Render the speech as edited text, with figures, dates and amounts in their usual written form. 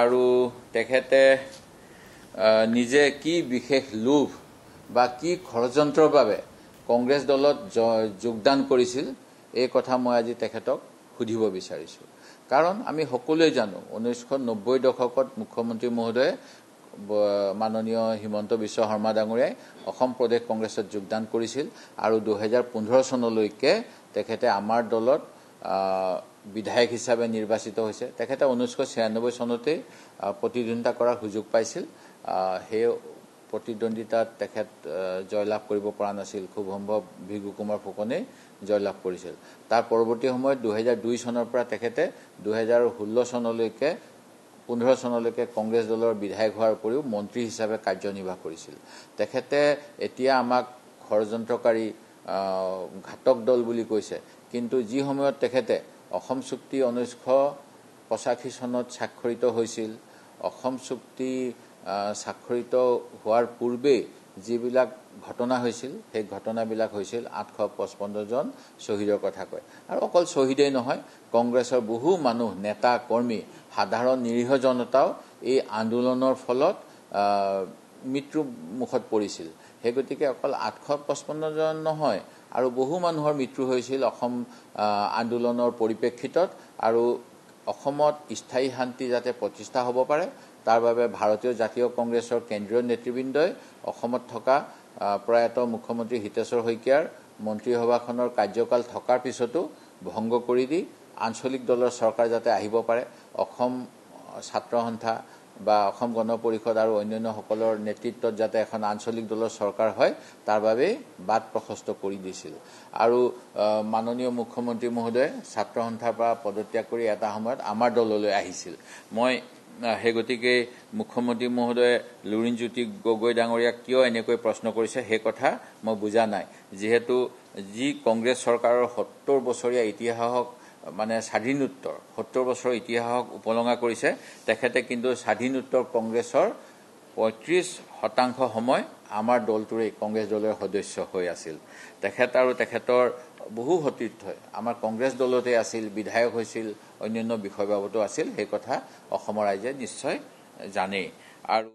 আৰু তেখেতে নিজে কি বিশেষ লোভ বা কি ষড়যন্ত্ৰৰ বাবে কংগ্ৰেছ দলত যোগদান কৰিছিল এই কথা মই আজি তেখেতক সুধিব বিচাৰিছোঁ। কাৰণ আমি সকলোৱে জানো 1990 দশকত মুখ্যমন্ত্ৰী মহোদয়ে মাননীয় হিমন্ত বিশ্ব শৰ্মা ডাঙৰীয়াই অসম প্ৰদেশ কংগ্ৰেছত যোগদান কৰিছিল আৰু 2015 চনলৈকে তেখেতে আমাৰ দলত বিধায়ক হিচাপে নিৰ্বাচিত হৈছে। তেখেতে 1996 চনতে প্ৰতিদ্বন্দ্বিতা কৰাৰ সুযোগ পাইছিল। সেই প্ৰতিদ্বন্দ্বিতাত তেখেত জয়লাভ কৰিব পৰা নাছিল। খুব সম্ভৱ ভিগু কুমাৰ ফুকনে জয়লাভ কৰিছিল। তাৰ পৰৱৰ্তী সময়ত 2002 চনৰ পৰা তেখেতে 2016 চনলৈকে 15 চনলৈকে কংগ্ৰেছ দলৰ বিধায়ক হোৱাৰ উপৰিও মন্ত্ৰী হিচাপে কাৰ্যনিৰ্বাহ কৰিছিল। তেখেতে এতিয়া আমাক ষড়যন্ত্ৰকাৰী ঘাতক দল বুলি কৈছে, কিন্তু যি সময়ত তেখেতে অসম চুক্তি 1985 চনত স্বাক্ষৰিত হৈছিল, অসম চুক্তি স্বাক্ষৰিত হোৱাৰ পূৰ্বে যিবিলাক ঘটনা হৈছিল সেই ঘটনাবিলাক হৈছিল 855 জন শ্বহীদৰ কথা কয়। আৰু অকল শ্বহীদেই নহয়, কংগ্ৰেছৰ বহু মানুহ, নেতা, কৰ্মী, সাধাৰণ নিৰীহ জনতাও এই আন্দোলনৰ ফলত মৃত্যু মুখত পৰিছিল। সেই গতিকে অকল 855 জন নহয়, আৰু বহু মানুহৰ মৃত্যু হৈছিল অসম আন্দোলনৰ পৰিপ্ৰেক্ষিতত। আৰু অসমত স্থায়ী শান্তি যাতে প্ৰতিষ্ঠা হ'ব পাৰে তাৰ বাবে ভাৰতীয় জাতীয় কংগ্ৰেছৰ কেন্দ্ৰীয় নেতৃবৃন্দই অসমত থকা প্ৰয়াত মুখ্যমন্ত্ৰী হিতেশ্বৰ শইকীয়াৰ মন্ত্ৰীসভাখনৰ কাৰ্যকাল থকাৰ পিছতো ভংগ কৰি দি আঞ্চলিক দলৰ চৰকাৰ যাতে আহিব পাৰে, অসম ছাত্ৰ সন্থা বা অসম গণ পৰিষদ আৰু অন্যান্যসকলৰ নেতৃত্বত যাতে এখন আঞ্চলিক দলৰ চৰকাৰ হয় তাৰ বাবে বাট প্ৰশস্ত কৰি দিছিল। আৰু মাননীয় মুখ্যমন্ত্ৰী মহোদয়ে ছাত্ৰ সন্থাৰ পৰা পদত্যাগ কৰি এটা সময়ত আমাৰ দললৈ আহিছিল। মই সেই গতিকে মুখ্যমন্ত্ৰী মহোদয়ে লুৰিণজ্যোতি গগৈ ডাঙৰীয়াক কিয় এনেকৈ প্ৰশ্ন কৰিছে সেই কথা মই বুজা নাই। যিহেতু যি কংগ্ৰেছ চৰকাৰৰ 70 বছৰীয়া ইতিহাসক স্বাধীনোত্তৰ 70 বছৰৰ ইতিহাসক উপলঙা কৰিছে, তেখেতে কিন্তু স্বাধীনোত্তৰ কংগ্ৰেছৰ 35% সময় আমাৰ দলটোৰেই কংগ্ৰেছ দলৰ সদস্য হৈ আছিল। তেখেত আৰু তেখেতৰ বহু সতীৰ্থই আমাৰ কংগ্ৰেছ দলতে আছিল, বিধায়ক হৈছিল, অন্যান্য বিষয় বাবতো আছিল। সেই কথা অসমৰ ৰাইজে নিশ্চয় জানেই। আৰু